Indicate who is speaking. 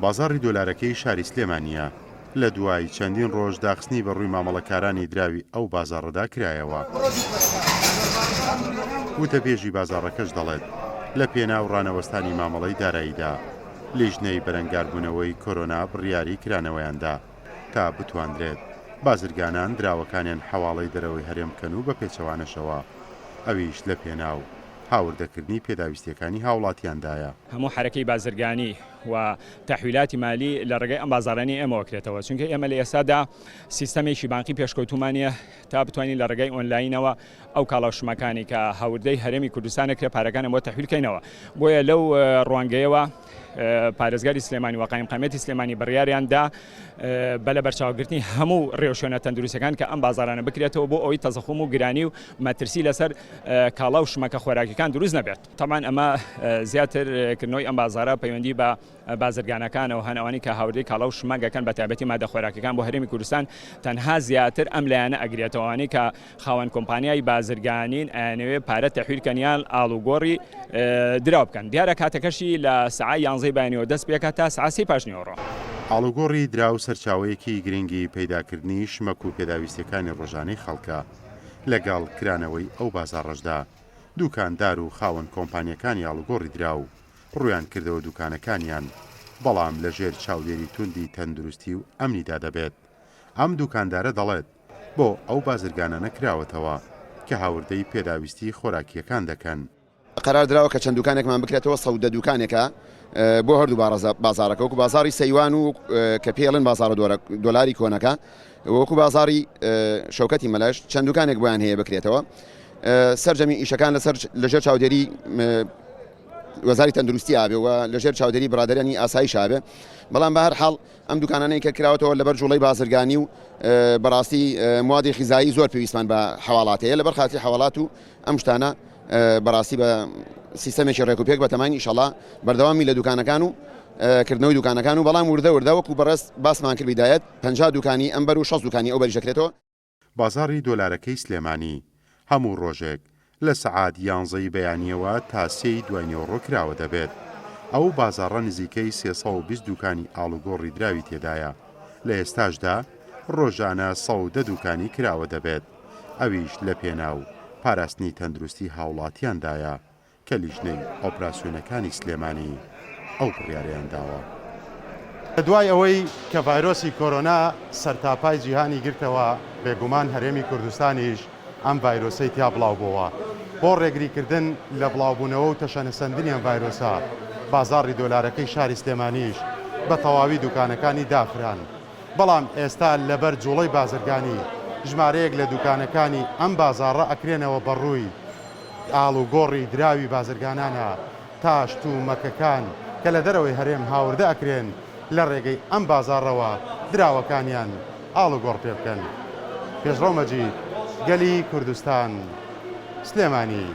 Speaker 1: بازاڕی دۆلارەکەی شاری سلێمانیە لە دوای چەندین ڕۆژ داخستنی بە ڕووی مامەڵەکارانی دراوی ئەو بازاڕەدا کرایەوە. وتەبێژی بازاڕەکەش دەڵێت لە پێناو ڕانەوەستانی مامەڵەی داراییدا لیژنەی بەرەنگاربوونەوەی کۆرۆنا بڕیاری کرانەوەیاندا تا بتواندرێت بازرگانان دراوەکانیان حەواڵەی دەرەوەی هەرێم بکەن و بە پێچەوانەشەوە ئەویش لە پێناو هاوردەکردنی پێداویستیەکانی هاوڵاتیاندایە.
Speaker 2: هەموو حرەکەی بازرگانی و تحویلاتی مالی لە ڕێگەی ئەم بازاڕانی ئێمەوە کرێتەوە، چونکە ئێمە لە ئێستادا سیستەمێکی بانقی پێشکەوتومانە تا بتوانین لە ڕێگەی ئۆنلاینەوە ئەو کاڵاوشمەکانی کە هاوردەی هەرێمی کوردستانەکرێ پارەکانە بۆ تەحویلکەینەوە. بۆیە لەو ڕوانگەیەوە پارێزگاری سلێمانی و قایمقامەتی سلێمانی بڕیاریاندا بە لە بەرچاوگرتنی هەموو ڕێوشێنە تەندروستەکان کە ئەم بازارانە بکرێتەوە بۆ ئەوەی تەزەخم و گرانی و مەترسی لەسەر کاڵا و شمەکە خۆراکیەکان دروست نەبێت. تەمان ئەمە زیاترکردنەوەی ئەم بازارە پەیوەندی بە بازرگانەکانەوە هەنەوەی کە هاوردەی کاڵا و شمەگەکەن بە تایبەتی مادە خۆراکیەکان بۆ هەرێمی کوردستان تەنها زیاتر ئەم لایەنە ئەگرێتەوەوانەی کە خاوەن کۆمپانیای بازرگانین ئەیانەوێ پارە تەحویلکەنیان ئاڵوگۆڕی دراو بکەن. دیارە کاتەکەشی لە سەعای 11 بەیانیەوە دەست پێکات تا سعاسی پاشنیەوەڕۆ.
Speaker 1: ئاڵوگۆڕی دراو سەرچاوەیەکی گرنگی پەیداکردنی شمەک و پێداویستیەکانی ڕۆژانەی خەڵکە لەگەڵ کرانەوەی ئەو بازاڕەشدا دوکاندار و خاوەن کۆمپانیەکانی ئاڵوگۆڕی دراو ڕویان کردەوە دوکانەکانیان، بەڵام لەژێر چاودێری توندی تەندروستی و ئەمنیدا دەبێت. ئەم دوکاندارە دەڵێت بۆ ئەو بازرگانە نەکراوەتەوە کە هاوردەی پێداویستی خۆراکیەکان دەکەن.
Speaker 3: قرار دراوە کە چەند دوکانێکمان بکرێتەوە سەودە دوکانێکە بۆ هەردوو بازارەکە، وەکو بازاری سەیوان و کە پێڵن بازارە دۆلاری کۆنەکە، وەکو بازاری شەوکەتی مەلەش چەند دوکانێک بۆیان هەیە بکرێتەوە. سەرجەمی ئیشەکان لەژێر چاودێری وەزاری تەندروستی ئابێ و لەژێر چاودێری برادەرانی ئاسایش ئابێ. بەڵام بە هەر حاڵ ئەم دوکانانەی کە کراوەتەوە لەبەر جوڵەی بازرگانی و بەڕاستی موادی غیزایی زۆر پێویستمان بە حەواڵاتەیە، لەبەر خاتی حەواڵات و ئەم شتانە بەڕاستی بە سیستەمێکی ڕێکوپێک بە تەمانی ئینشەڵا بەردەوامی لە دوکانەکان و کردنەوەی دوکانەکان و بەڵام وردە وەکو بەڕست باسمان کرد بیدایەت 50 دوکانی ئەمبەر و 6 دوکانی ئەو بەریشەکرێتەوە.
Speaker 1: بازاڕی دۆلارەکەی سلێمانی هەموو ڕۆژێک لە سەعات 11 بەیانیەوە تا 3 دوایینەوەڕۆ کراوە دەبێت. ئەو بازاڕە نزیکەی 320 دوکانی ئاڵوگۆڕی دراوی تێدایە. لە ئێستاشدا ڕۆژانە 110 دوکانی کراوە دەبێت. ئەویش لە پێناو پاراستنی تەندروستی هاوڵاتیاندایە کە لیژنەی ئۆپراسیۆنەکانی سلێمانی ئەو بڕیاریان داوە.
Speaker 4: دوای ئەوەی کە ڤایرۆسی کۆرۆنا سەرتاپای جیهانی گرتەوە، بێگومان هەرێمی کوردستانیش ئەم ڤایرۆسەی تیا بڵاو بووە. بۆ ڕێگریکردن لە بڵاوبوونەوە و تەشەنەسەندنی ئەم ڤایرۆسە، بازاڕی دۆلارەکەی شاری سلێمانیش بە تەواوی دوکانەکانی دافران. بەڵام ئێستا لەبەر جوڵەی بازرگانی ژمارەیەک لە دوکانەکانی ئەم بازاڕە ئەکرێنەوە بەڕووی ئاڵوگۆڕی دراوی بازرگانانە تا شتومەکەکان کە لە دەرەوەی هەرێم هاوردە ئەکرێن لە ڕێگەی ئەم بازاڕەوە دراوەکانیان ئاڵوگۆڕ پێ بکەن. پێشڕۆ مەجید، گەلی کوردستان، سلێمانی.